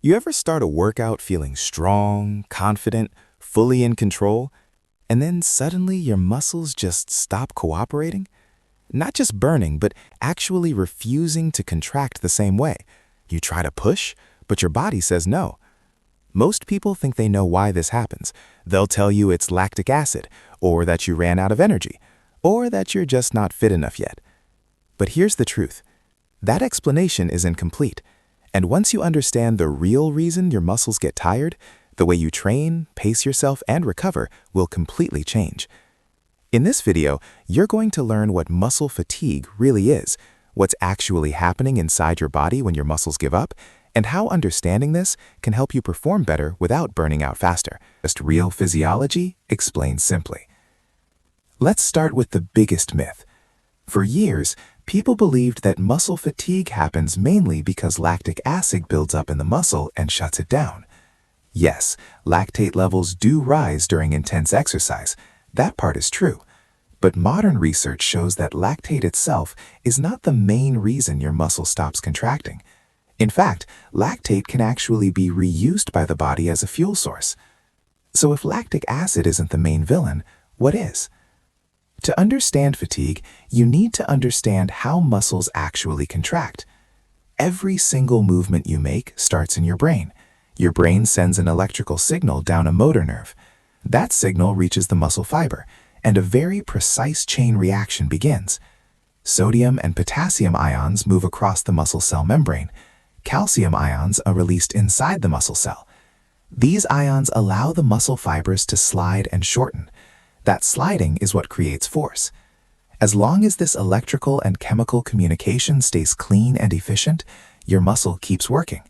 You ever start a workout feeling strong, confident, fully in control, and then suddenly your muscles just stop cooperating? Not just burning, but actually refusing to contract the same way. You try to push, but your body says no. Most people think they know why this happens. They'll tell you it's lactic acid, or that you ran out of energy, or that you're just not fit enough yet. But here's the truth. That explanation is incomplete. And once you understand the real reason your muscles get tired, the way you train, pace yourself, and recover will completely change. In this video, you're going to learn what muscle fatigue really is, what's actually happening inside your body when your muscles give up, and how understanding this can help you perform better without burning out faster. Just real physiology explained simply. Let's start with the biggest myth. For years, people believed that muscle fatigue happens mainly because lactic acid builds up in the muscle and shuts it down. Yes, lactate levels do rise during intense exercise. That part is true. But modern research shows that lactate itself is not the main reason your muscle stops contracting. In fact, lactate can actually be reused by the body as a fuel source. So if lactic acid isn't the main villain, what is? To understand fatigue, you need to understand how muscles actually contract. Every single movement you make starts in your brain. Your brain sends an electrical signal down a motor nerve. That signal reaches the muscle fiber, and a very precise chain reaction begins. Sodium and potassium ions move across the muscle cell membrane. Calcium ions are released inside the muscle cell. These ions allow the muscle fibers to slide and shorten. That sliding is what creates force. As long as this electrical and chemical communication stays clean and efficient, your muscle keeps working.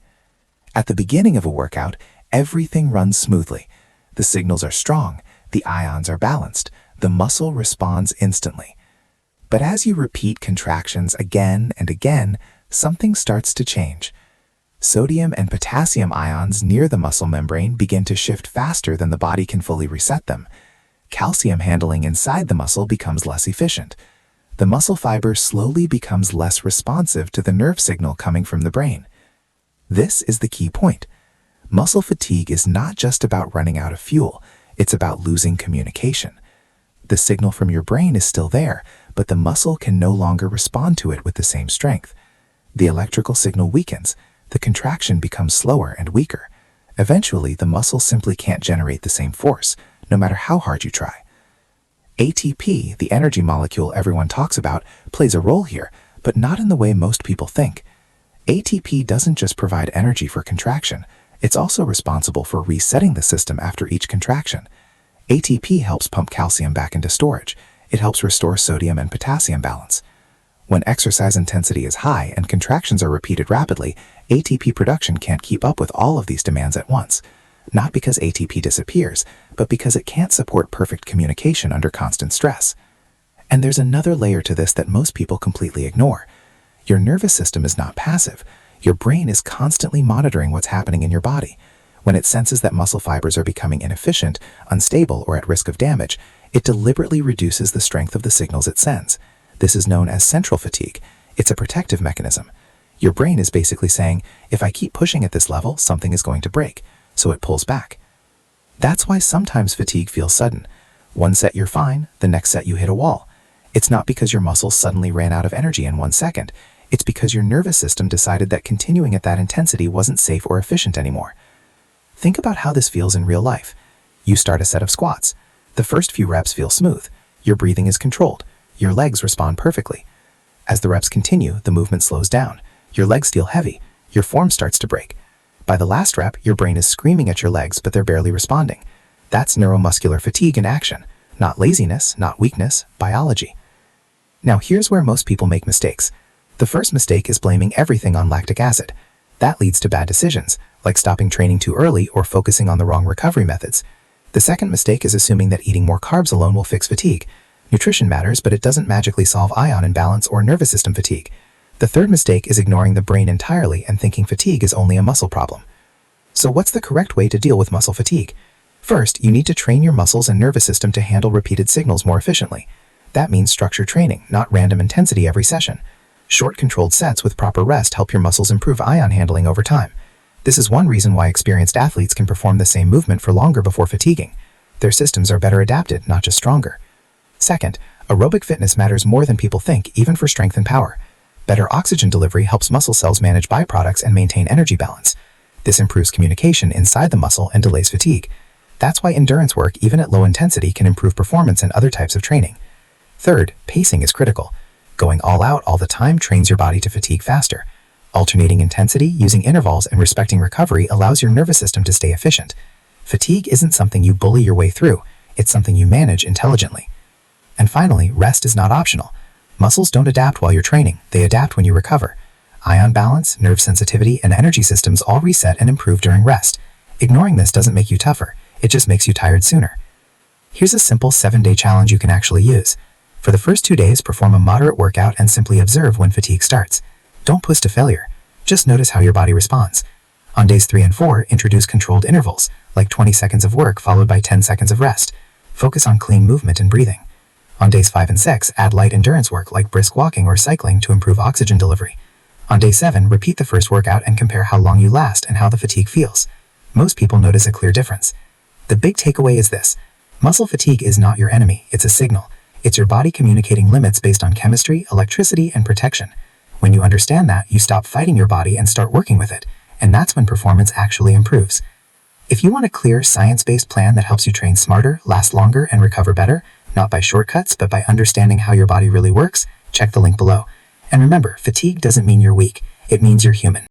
At the beginning of a workout, everything runs smoothly. The signals are strong, the ions are balanced, the muscle responds instantly. But as you repeat contractions again and again, something starts to change. Sodium and potassium ions near the muscle membrane begin to shift faster than the body can fully reset them. Calcium handling inside the muscle becomes less efficient. The muscle fiber slowly becomes less responsive to the nerve signal coming from the brain. This is the key point. Muscle fatigue is not just about running out of fuel, it's about losing communication. The signal from your brain is still there, but the muscle can no longer respond to it with the same strength. The electrical signal weakens, the contraction becomes slower and weaker. Eventually, the muscle simply can't generate the same force, no matter how hard you try. ATP, the energy molecule everyone talks about, plays a role here, but not in the way most people think. ATP doesn't just provide energy for contraction, it's also responsible for resetting the system after each contraction. ATP helps pump calcium back into storage. It helps restore sodium and potassium balance. When exercise intensity is high and contractions are repeated rapidly, ATP production can't keep up with all of these demands at once. Not because ATP disappears, but because it can't support perfect communication under constant stress. And there's another layer to this that most people completely ignore. Your nervous system is not passive. Your brain is constantly monitoring what's happening in your body. When it senses that muscle fibers are becoming inefficient, unstable, or at risk of damage, it deliberately reduces the strength of the signals it sends. This is known as central fatigue. It's a protective mechanism. Your brain is basically saying, if I keep pushing at this level, something is going to break. So it pulls back. That's why sometimes fatigue feels sudden. One set you're fine, the next set you hit a wall. It's not because your muscles suddenly ran out of energy in 1 second. It's because your nervous system decided that continuing at that intensity wasn't safe or efficient anymore. Think about how this feels in real life. You start a set of squats. The first few reps feel smooth. Your breathing is controlled. Your legs respond perfectly. As the reps continue, the movement slows down. Your legs feel heavy. Your form starts to break. By the last rep, your brain is screaming at your legs, but they're barely responding. That's neuromuscular fatigue in action. Not laziness, not weakness, biology. Now here's where most people make mistakes. The first mistake is blaming everything on lactic acid. That leads to bad decisions, like stopping training too early or focusing on the wrong recovery methods. The second mistake is assuming that eating more carbs alone will fix fatigue. Nutrition matters, but it doesn't magically solve ion imbalance or nervous system fatigue. The third mistake is ignoring the brain entirely and thinking fatigue is only a muscle problem. So what's the correct way to deal with muscle fatigue? First, you need to train your muscles and nervous system to handle repeated signals more efficiently. That means structured training, not random intensity every session. Short controlled sets with proper rest help your muscles improve ion handling over time. This is one reason why experienced athletes can perform the same movement for longer before fatiguing. Their systems are better adapted, not just stronger. Second, aerobic fitness matters more than people think, even for strength and power. Better oxygen delivery helps muscle cells manage byproducts and maintain energy balance. This improves communication inside the muscle and delays fatigue. That's why endurance work, even at low intensity, can improve performance in other types of training. Third, pacing is critical. Going all out all the time trains your body to fatigue faster. Alternating intensity, using intervals, and respecting recovery allows your nervous system to stay efficient. Fatigue isn't something you bully your way through, it's something you manage intelligently. And finally, rest is not optional. Muscles don't adapt while you're training, they adapt when you recover. Ion balance, nerve sensitivity, and energy systems all reset and improve during rest. Ignoring this doesn't make you tougher, it just makes you tired sooner. Here's a simple 7-day challenge you can actually use. For the first 2 days, perform a moderate workout and simply observe when fatigue starts. Don't push to failure, just notice how your body responds. On days 3 and 4, introduce controlled intervals, like 20 seconds of work followed by 10 seconds of rest. Focus on clean movement and breathing. On days 5 and 6, add light endurance work like brisk walking or cycling to improve oxygen delivery. On day 7, repeat the first workout and compare how long you last and how the fatigue feels. Most people notice a clear difference. The big takeaway is this: muscle fatigue is not your enemy, it's a signal. It's your body communicating limits based on chemistry, electricity, and protection. When you understand that, you stop fighting your body and start working with it, and that's when performance actually improves. If you want a clear, science-based plan that helps you train smarter, last longer, and recover better, not by shortcuts, but by understanding how your body really works, check the link below. And remember, fatigue doesn't mean you're weak, it means you're human.